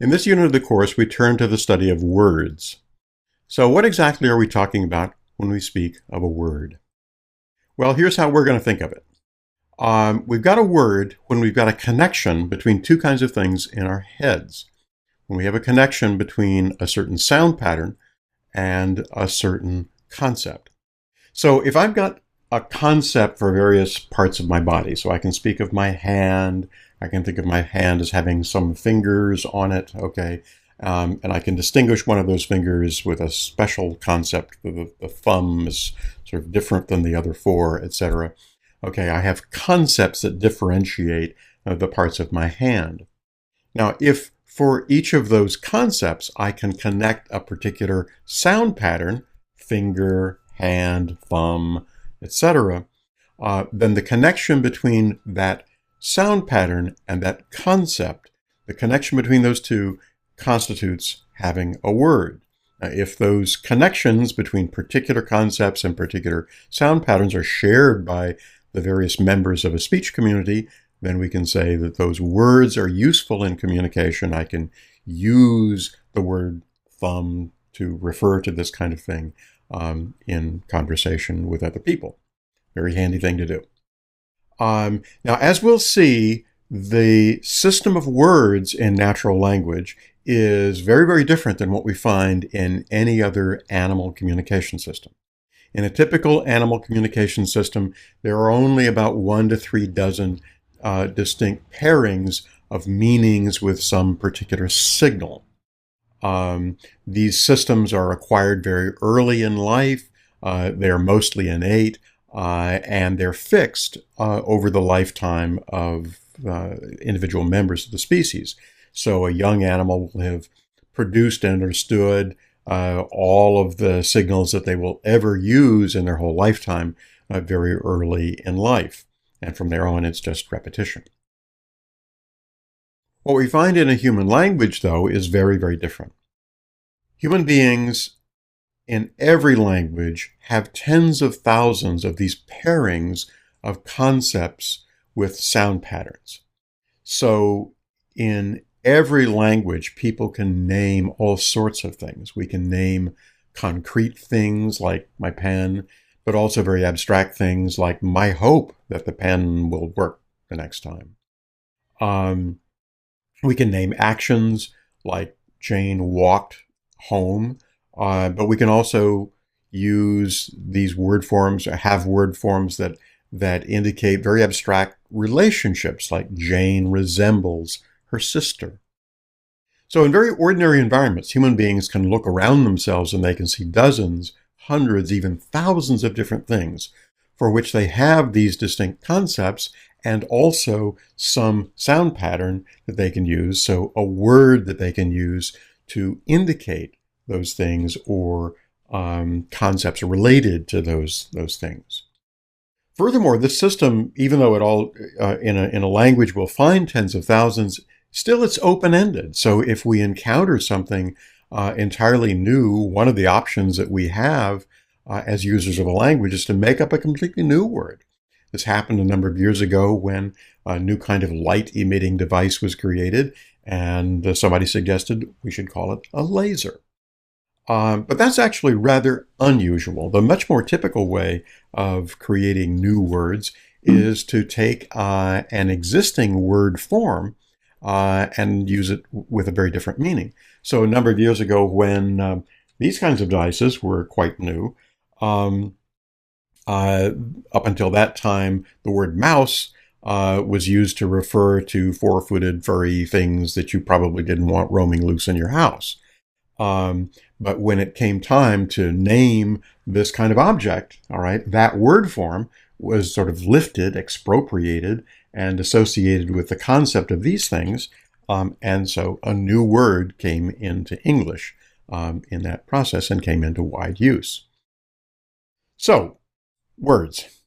In this unit of the course, we turn to the study of words. So what exactly are we talking about when we speak of a word? Well, here's how we're going to think of it. We've got a word when we've got a connection between two kinds of things in our heads. When we have a connection between a certain sound pattern and a certain concept. So if I've got a concept for various parts of my body, so I can speak of my hand, I can think of my hand as having some fingers on it, okay, and I can distinguish one of those fingers with a special concept. The thumb is sort of different than the other four, etc. Okay, I have concepts that differentiate the parts of my hand. Now, if for each of those concepts I can connect a particular sound pattern, finger, hand, thumb, etc., then the connection between that sound pattern and that concept, the connection between those two constitutes having a word. If those connections between particular concepts and particular sound patterns are shared by the various members of a speech community, then we can say that those words are useful in communication. I can use the word thumb to refer to this kind of thing in conversation with other people. Very handy thing to do. Now, as we'll see, the system of words in natural language is very, very different than what we find in any other animal communication system. In a typical animal communication system, there are only about 1 to 3 dozen distinct pairings of meanings with some particular signal. These systems are acquired very early in life. They're mostly innate, and they're fixed over the lifetime of individual members of the species. So a young animal will have produced and understood all of the signals that they will ever use in their whole lifetime very early in life. And from there on, it's just repetition. What we find in a human language, though, is very, very different. Human beings in every language have tens of thousands of these pairings of concepts with sound patterns. So in every language, people can name all sorts of things. We can name concrete things like my pen, but also very abstract things like my hope that the pen will work the next time. We can name actions like Jane walked home, but we can also use these word forms, or have word forms that indicate very abstract relationships, like Jane resembles her sister. So in very ordinary environments, human beings can look around themselves and they can see dozens, hundreds, even thousands of different things for which they have these distinct concepts and also some sound pattern that they can use, so a word that they can use to indicate those things or concepts related to those things. Furthermore, this system, even though it all in a language will find tens of thousands, still it's open-ended. So if we encounter something entirely new, one of the options that we have as users of a language is to make up a completely new word. This happened a number of years ago when a new kind of light-emitting device was created, and somebody suggested we should call it a laser. But that's actually rather unusual. The much more typical way of creating new words is to take an existing word form and use it with a very different meaning. So a number of years ago when these kinds of devices were quite new, up until that time, the word mouse was used to refer to four-footed furry things that you probably didn't want roaming loose in your house. But when it came time to name this kind of object, all right, that word form was sort of lifted, expropriated, and associated with the concept of these things. And so a new word came into English in that process and came into wide use. So, words.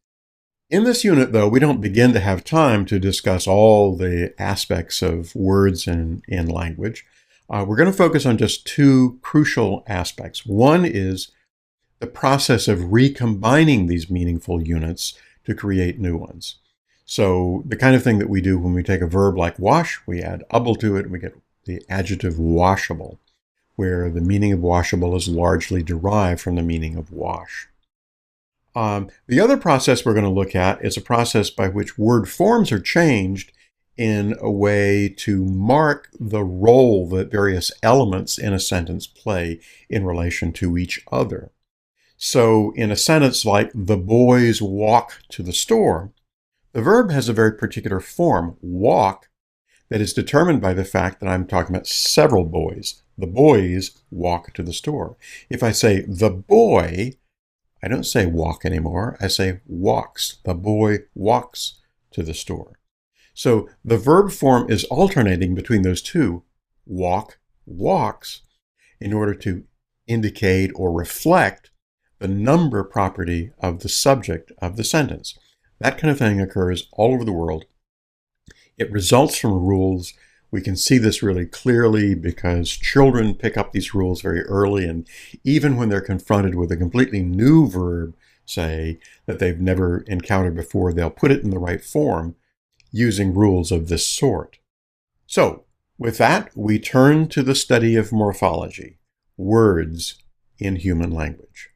In this unit, though, we don't begin to have time to discuss all the aspects of words in language. We're going to focus on just two crucial aspects. One is the process of recombining these meaningful units to create new ones. So the kind of thing that we do when we take a verb like wash, we add able to it and we get the adjective washable, where the meaning of washable is largely derived from the meaning of wash. The other process we're going to look at is a process by which word forms are changed in a way to mark the role that various elements in a sentence play in relation to each other. So in a sentence like, the boys walk to the store, the verb has a very particular form, walk, that is determined by the fact that I'm talking about several boys. The boys walk to the store. If I say the boy, I don't say walk anymore. I say walks. The boy walks to the store. So the verb form is alternating between those two, walk, walks, in order to indicate or reflect the number property of the subject of the sentence. That kind of thing occurs all over the world. It results from rules. We can see this really clearly because children pick up these rules very early, and even when they're confronted with a completely new verb, say, that they've never encountered before, they'll put it in the right form using rules of this sort. So, with that, we turn to the study of morphology, words in human language.